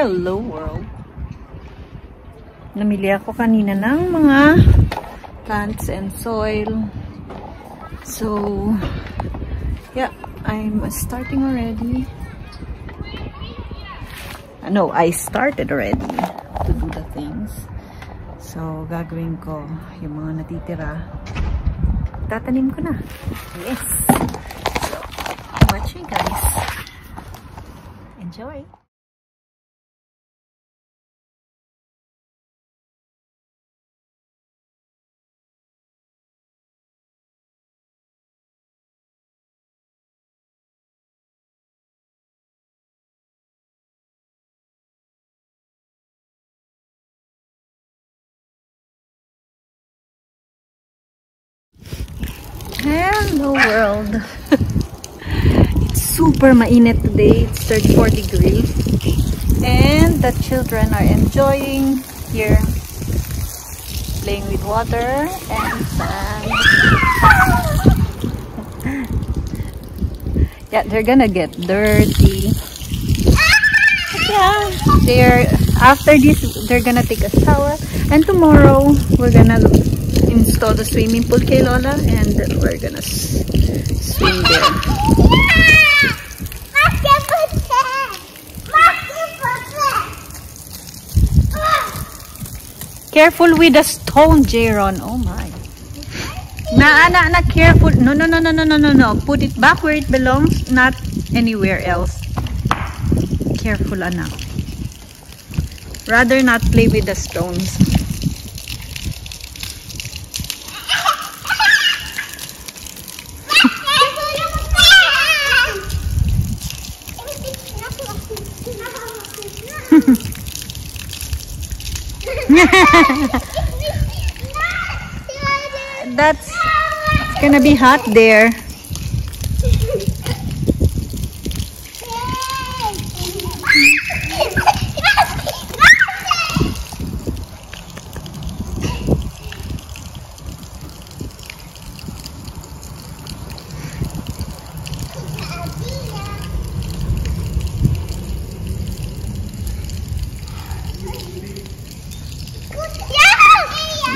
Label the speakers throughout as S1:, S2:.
S1: Hello world! Namili ako kanina ng mga plants and soil. So, yeah, I'm starting already. No, I started already to do the things. So, gagawin ko yung mga natitira. Tatanim ko na. Yes! So, watch me guys. Enjoy! Hello world! It's super mainit today. It's 34 degrees. And the children are enjoying here. Playing with water and sand. Yeah, they're gonna get dirty. Yeah, after this, they're gonna take a shower. And tomorrow, we're gonna install the swimming pool kay Lola, and we're gonna swim there. Careful with the stone, Jaron. Oh my. Na, careful. No. Put it back where it belongs, not anywhere else. Careful, anak. Rather not play with the stones. That's gonna be hot there.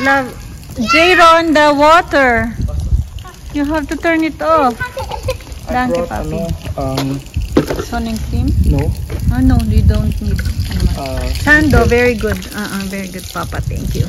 S1: Love, Jaron, the water. You have to turn it off. Thank you, Papi. Sunning cream?
S2: No.
S1: Oh no, you don't need. Sando, very good. Very good, Papa. Thank you.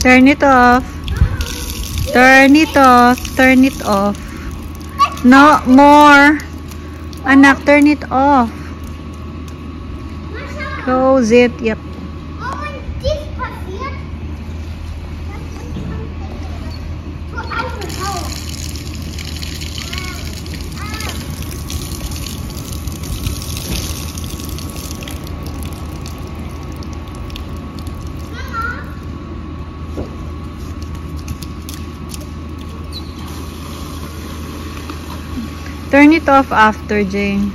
S1: Turn it off. Turn it off. Turn it off. No more. Anak, turn it off. Close it. Yep. Turn it off after, Jane.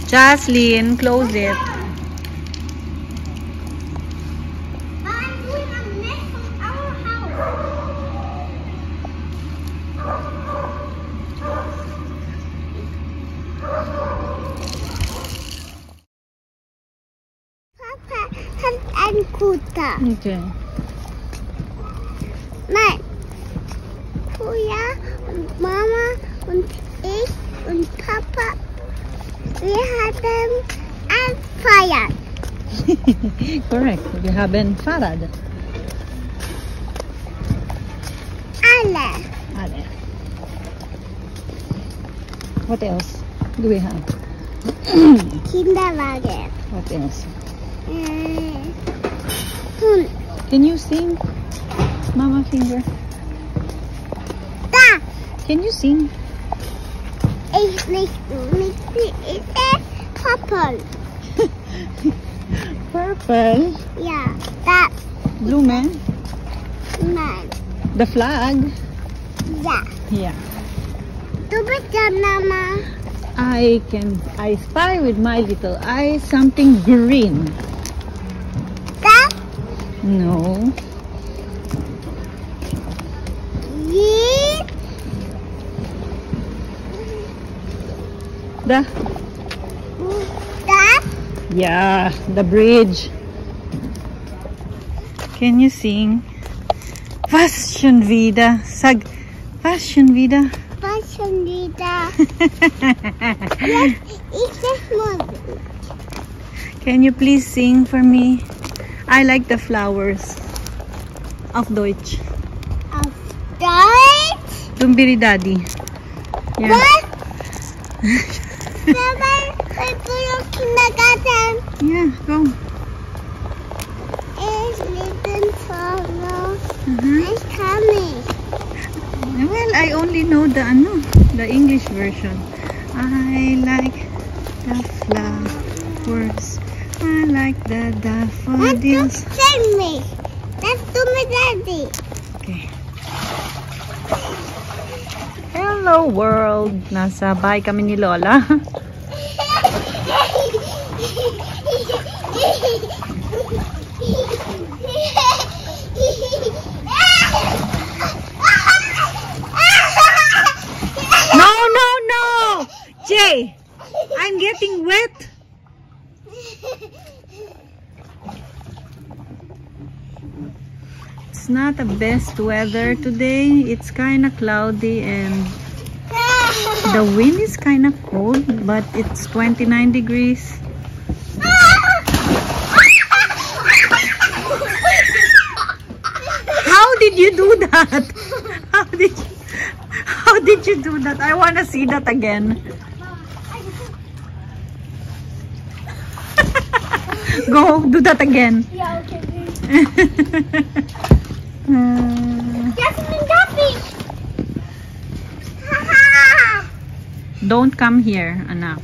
S1: Jocelyn, close it.
S3: I'm doing a mess from our house. Papa, Hand and Kuta.
S1: Okay.
S3: Nein. Kuya und Mama und ich und Papa, wir haben ein Feier.
S1: Correct. We haben Fahrrad.
S3: Alle.
S1: What else do we have?
S3: Kinderwagen.
S1: What else?
S3: Hund.
S1: Can you sing? Mama finger.
S3: Da.
S1: Can you sing?
S3: Ich nicht purple.
S1: Purple.
S3: Yeah, that
S1: Blue man.
S3: man.
S1: The flag.
S3: Yeah.
S1: Yeah.
S3: Du bist der Mama.
S1: I spy with my little eye something green.
S3: That
S1: No.
S3: is
S1: The
S3: that
S1: Yeah, the bridge. Can you sing? Fashion Vida. Fashion Vida.
S3: Fashion Vida. Yes, it's a movie.
S1: Can you please sing for me? I like the flowers of Deutsch.
S3: Of Deutsch.
S1: Dumbiri Daddy. Yeah.
S3: What? Seven people kindergarten
S1: Yeah, go.
S3: is little solo.
S1: Mhm.
S3: It's coming.
S1: Well, I only know the English version. I like the flowers. I like the daffodils.
S3: Let's tell me. Let's do my daddy.
S1: Okay. Hello world. Nasa bahay kami ni Lola. No! Jay! I'm getting wet. It's not the best weather today. It's kind of cloudy and the wind is kind of cold, but it's 29 degrees. How did you do that? How did you do that? I want to see that again. Go, do that again.
S3: Yeah, okay. Jasmine Duffy.
S1: Don't come here, anak.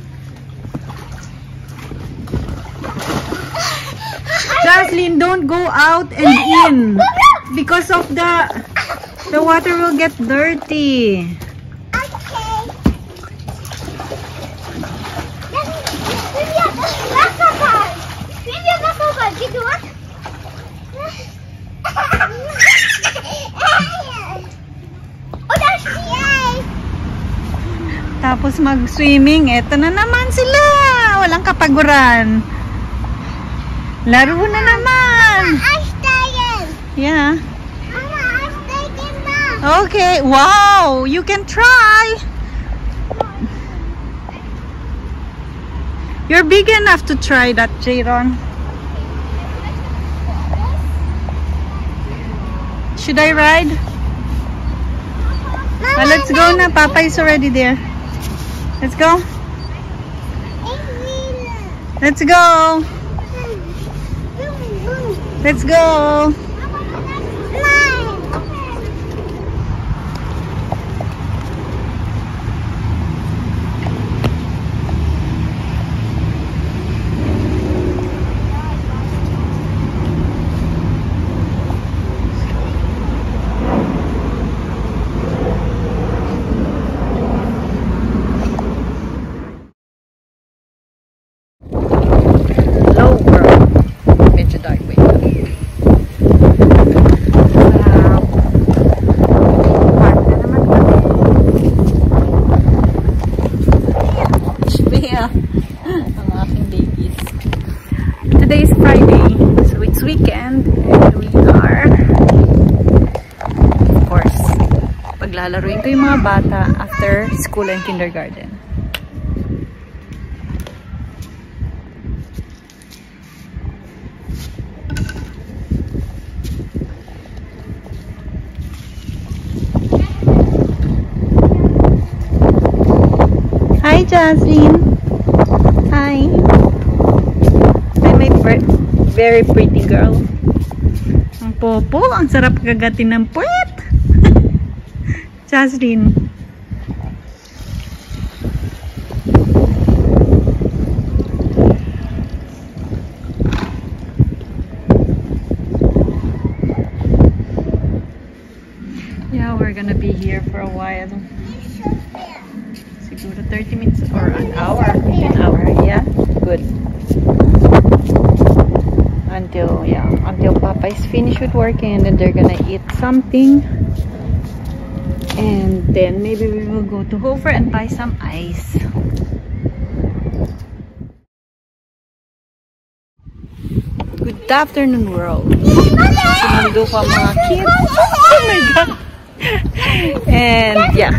S1: Jocelyn, don't go out and in because of the water will get dirty.
S3: Okay. Did you want? Oh, that's the ice.
S1: Tapos mag-swimming, eto na naman sila. Walang kapaguran. Laro na naman.
S3: Ice taken.
S1: Yeah.
S3: Mama, ice taken na.
S1: Okay. Wow. You can try. You're big enough to try that, Jayron. Should I ride?
S3: Mama,
S1: Let's go na. Papa is already there. Let's go. Let's go. Let's go. Hello world. Medyo dark. Wait. Wow. Park na naman kami. Shbea. Ang aking babies. Today is Friday. So it's weekend. And we are, of course, paglalaruin ko yung mga bata after school and kindergarten. Hi, Jasmine. Very pretty girl. Ang popo, ang sarap kagatin ng puwet. Jasmine. Yeah, we're gonna be here for a while. Siguro 30 minutes or an hour. An hour, yeah? Good. Until Papa is finished with working, and then they're gonna eat something. And then maybe we will go to Hofer and buy some ice. Good afternoon, world. Sinundo ko ang mga kids. Oh my God! And yeah,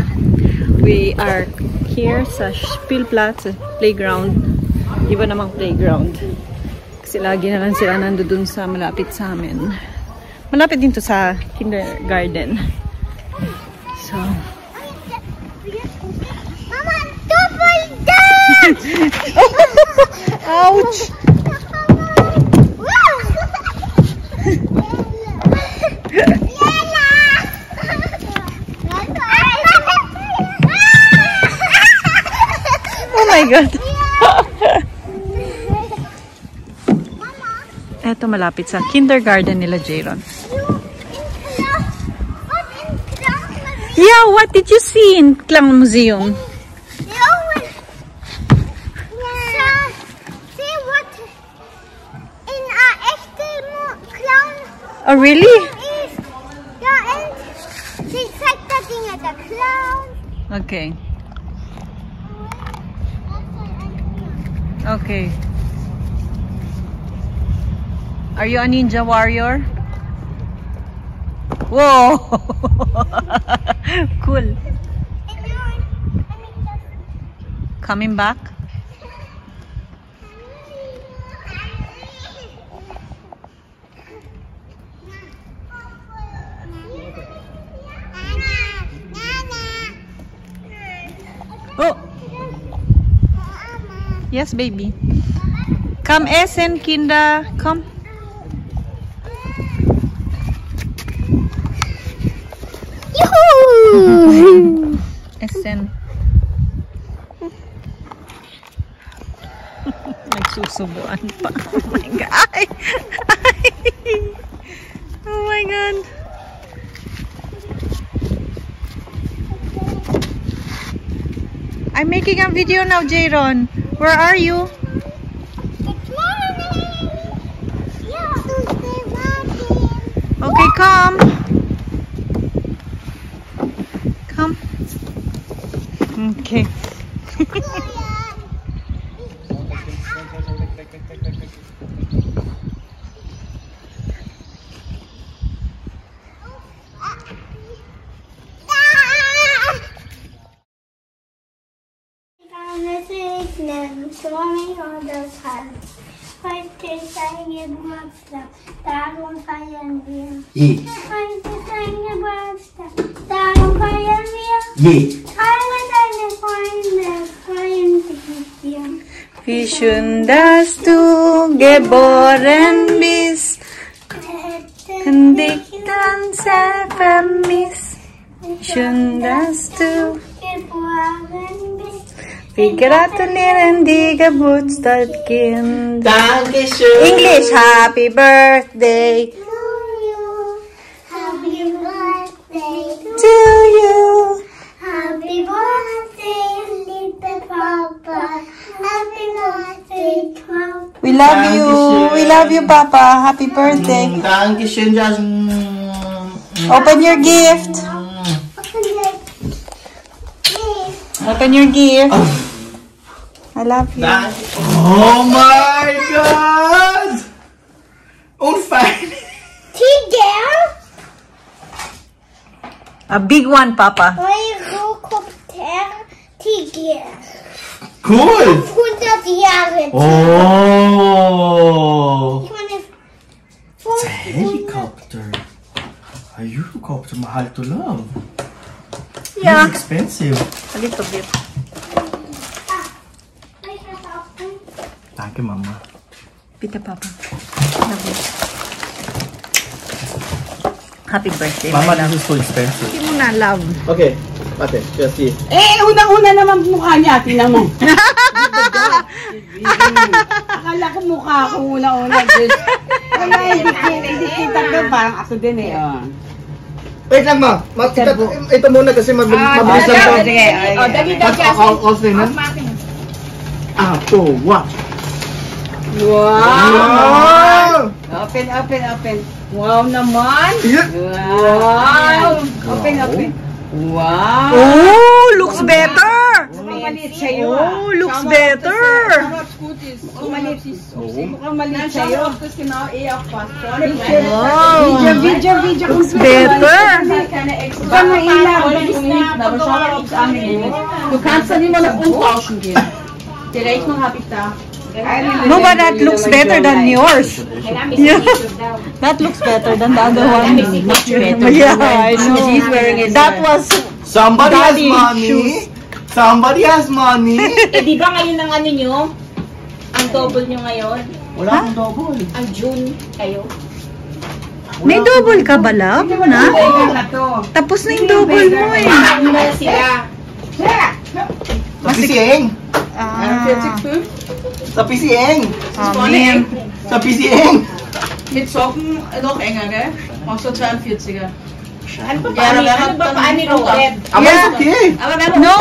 S1: we are here sa Spielplatz, playground. Iba namang playground. Kasi lagi na lang sila nandoon sa malapit sa amin. Malapit din to sa kindergarten. So,
S3: Mama, don't fall down!
S1: ouch! Oh my God! Eto malapit sa kindergarten nila, Jaron. Yeah, what did you see in Clown Museum?
S3: See what in a echte clown
S1: Oh, really?
S3: is. Yeah, and she said that thing at the clown.
S1: Okay. Okay. Are you a ninja warrior? Whoa! Cool. Coming back? Oh! Yes, baby. Come, Essen, Kinder. Come. Essen. Nagsusubuan pa. Oh my God. Oh my God. I'm making a video now, Jaron. Where are you? Okay, come. Come. Okay.
S3: Darum feiern wir.
S2: Je.
S3: Heute ist ein Geburtstag. Darum feiern wir.
S2: Je.
S3: Alle deine Freunde freuen sich mit dir.
S1: Wie schön, dass du geboren bist. Kann dich dann sehr vermissen. Schön, dass du
S3: Geboren bist.
S1: wir gratulieren die Geburtstagskind.
S2: Dankeschön.
S1: English, happy birthday
S3: To you. Happy birthday
S1: to you.
S3: Happy birthday, little Papa. Happy birthday, Papa.
S1: We love you. We love you, Papa. Happy birthday.
S2: Dankeschön, Jasmine.
S1: Open your gift. Open your gift. I love you.
S2: Oh my God! Unfein.
S3: Tiger?
S1: A big one, Papa.
S3: Eurocopter Tiger.
S2: Cool.
S3: 100 Jahre.
S2: Oh.
S3: Ich meine,
S2: It's a helicopter. A Eurocopter, mahal to love.
S1: Yeah.
S2: It's expensive.
S1: A little bit.
S2: Danke, Mama.
S1: Pita Papa. Love you. Happy birthday,
S2: Mama,
S1: my love.
S2: this is so expensive.
S1: Hindi mo na, love.
S2: Okay, ate, just see.
S4: Unang-una naman mukha niya, tingnan mo. Akala ko mukha ako una-una. Kaya hindi kita ko, parang ako din eh.
S2: Wait lang, ma. Ito muna kasi mabilis lang to.
S4: Dali
S2: What?
S4: Wow! Open. Wow naman! Wow! Open. Wow!
S1: Oh, looks better!
S4: Mukhang maliit sa'yo.
S1: Oh, looks better!
S4: Mukhang maliit sa'yo.
S1: Wow!
S4: Video.
S1: Looks better!
S4: Mukhang mailaw. Du kannst dann immer noch umtauschen gehen. Die Rechnung habe ich da.
S1: No, but that looks better than yours. Yeah. That looks better than the other one.
S4: Much better.
S1: Yeah, I know.
S4: She's wearing it.
S1: That was
S2: Somebody has
S1: Daddy
S2: money.
S1: shoes.
S2: Somebody has money.
S5: Di ba ngayon ang ano nyo? Ang double nyo ngayon?
S2: Wala akong double.
S5: Ang June kayo?
S1: may double ka ba, love? Na? Tapos na yung double mo eh.
S5: Ano na sila?
S2: Sa PCeng. Sa PCeng.
S1: Amen.
S2: Sa PCeng.
S4: Mit Socken noch enger, gell? Auch so 42er.
S5: Ano ba paano ni Robert?
S2: Aber ist okay.
S4: Aber wenn
S1: No,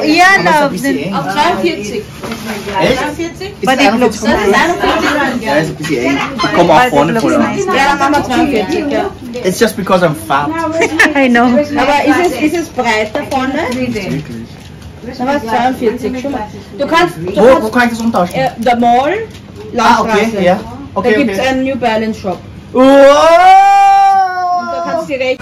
S1: yeah,
S2: Sa
S1: love.
S2: PCeng.
S4: auf 42.
S2: Echt?
S4: 42?
S1: But it looks nice.
S2: Ja, ist PCeng. Komm auch
S1: But it
S2: vorne
S1: looks
S2: voll an.
S1: nice.
S4: Ja, dann machen wir 42, ja.
S2: It's just because I'm fat.
S1: I know.
S4: Aber ist es breiter vorne?
S2: Wirklich.
S4: Dann war es 42 schon mal. Du kannst,
S2: Wo kann ich das umtauschen?
S4: der Mall,
S2: Okay,
S4: Landstraße.
S2: ja.
S4: Da
S2: Okay,
S4: gibt es
S2: okay.
S4: einen New Balance Shop.
S2: Wow!
S4: Da kannst du direkt...